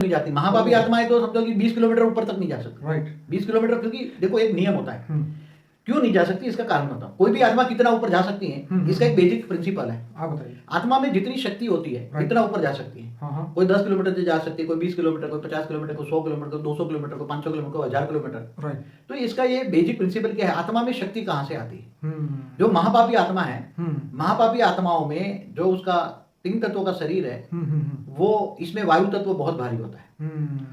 नहीं जाती। महापापी आत्माएं तो समझो कि 20 किलोमीटर ऊपर तक नहीं जा सकती। राइट। 20 किलोमीटर, क्योंकि देखो एक नियम होता है, क्यों नहीं जा सकती इसका कारण बताओ। कोई भी आत्मा कितना ऊपर जा सकती है, इसका एक बेसिक प्रिंसिपल है। आप बताइए। आत्मा में जितनी शक्ति होती है Right. इतना ऊपर जा सकती है। हाँ। कोई 10 किलोमीटर से जा सकती है, कोई 20 किलोमीटर, कोई 50 किलोमीटर, कोई 100 किलोमीटर, कोई 200 किलोमीटर, कोई 500 किलोमीटर, कोई 1000 किलोमीटर। राइट। तो इसका ये बेसिक प्रिंसिपल क्या है, आत्मा में शक्ति कहाँ से आती है। हम्म। जो महापापी आत्मा है, हम्म। महापापी आत्माओं में जो उसका 3 तत्वों का शरीर है, वो इसमें वायु तत्व बहुत भारी होता है।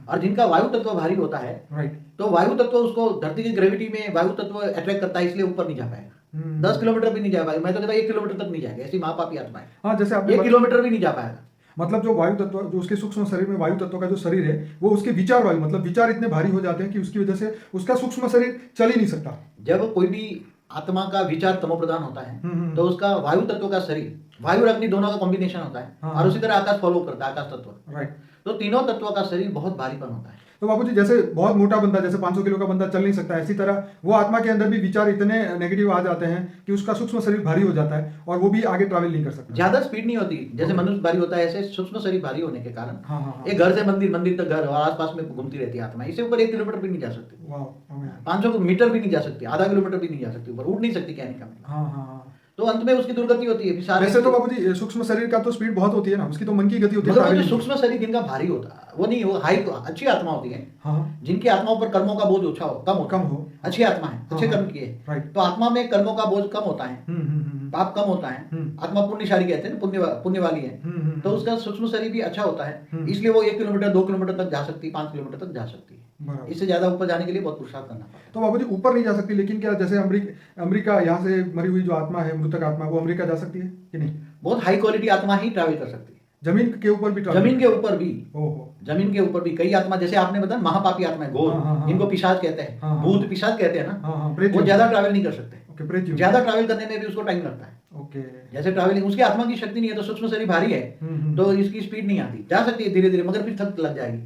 और जिनका वायु तत्व भारी होता है, राइट। तो वायु तत्व उसको धरती की ग्रेविटी में वायु तत्व अट्रैक्ट करता है, इसलिए ऊपर नहीं जा पाएगा। 10 किलोमीटर भी नहीं जा पाएगा, मैं तो कहता 1 किलोमीटर तक नहीं जाएगा। ऐसी महापापी आत्मा है, हाँ, जैसे आपने 1 किलोमीटर भी नहीं जा पाएगा। मतलब जो वायु तत्व, जो उसके सूक्ष्म शरीर में वायु तत्व का जो शरीर है, वो उसके विचार वायु, मतलब विचार इतने भारी हो जाते हैं कि उसकी वजह से उसका सूक्ष्म शरीर चल ही नहीं सकता। जब कोई भी आत्मा का विचार तमोप्रधान होता है, तो उसका वायु तत्व का शरीर, वायु और अग्नि दोनों का कॉम्बिनेशन होता है। हाँ। और उसी तरह आकाश फॉलो करता है, आकाश तत्व। राइट। तो तीनों तत्वों का शरीर बहुत भारीपन होता है। तो बाबूजी, जैसे बहुत मोटा बंदा, जैसे 500 किलो का बंदा चल नहीं सकता, इसी तरह वो आत्मा के अंदर भी विचार इतने नेगेटिव आ जाते हैं कि उसका सूक्ष्म शरीर भारी हो जाता है और वो भी आगे ट्रैवल नहीं कर सकता। ज्यादा स्पीड नहीं होती, जैसे मनुष्य भारी होता है, ऐसे सूक्ष्म शरीर भारी होने के कारण हाँ। एक घर से मंदिर, मंदिर तक घर, और आसपास में घूमती रहती है आत्मा। इससे ऊपर 1 किलोमीटर भी नहीं जा सकती, वाह। 500 मीटर भी नहीं जा सकती, आधा किलोमीटर भी नहीं जा सकती, ऊपर उड़ नहीं सकती, कहने का मतलब। हाँ। तो अंत में उसकी दुर्गति होती है। वैसे तो बाबूजी सूक्ष्म शरीर का तो स्पीड बहुत होती है ना, उसकी तो मन की गति होती है। मतलब वो जो traveling की। सूक्ष्म शरीर जिनका भारी होता है, वो नहीं, वो हाई अच्छी आत्मा होती है, हाँ। जिनकी आत्माओं पर कर्मों का बोझ ओछा हो, कम हो, अच्छी आत्मा है, अच्छे कर्म किए। राइट। तो आत्मा में कर्मों का बोझ कम होता है, पाप कम होता है। आत्मा पुण्यशाली कहते हैं ना, पुण्य वाली है। तो उसका सूक्ष्म शरीर भी अच्छा होता है, इसलिए वो 1 किलोमीटर 2 किलोमीटर तक जा सकती है, 5 किलोमीटर तक जा सकती है। इससे ज्यादा ऊपर जाने के लिए बहुत पुरुषार्थ करना पड़ता है। तो बाबूजी ऊपर नहीं जा सकती, लेकिन क्या जैसे अमेरिका, यहाँ से मरी हुई जो आत्मा है, मृतक आत्मा, वो अमेरिका जा सकती है कि नहीं? बहुत हाई क्वालिटी आत्मा ही ट्रैवल कर सकती है। जमीन के ऊपर भी जमीन के ऊपर भी, ओहो। जमीन के ऊपर भी कई आत्मा, जैसे आपने बताया महापापी आत्मा है, घोर, हाँ। इनको पिशाच कहते हैं, हाँ। भूत पिशाच कहते हैं ना। हाँ। वो ज्यादा ट्रैवल नहीं कर सकते। ओके, प्रेत युग। ज्यादा ट्रैवल करने में भी उसको टाइम लगता है। ओके। जैसे ट्रैवलिंग, उसकी आत्मा की शक्ति नहीं है, तो सूक्ष्म शरीर भारी है, तो इसकी स्पीड नहीं आती, जा सकती है धीरे धीरे, मगर फिर थक लग जाएगी।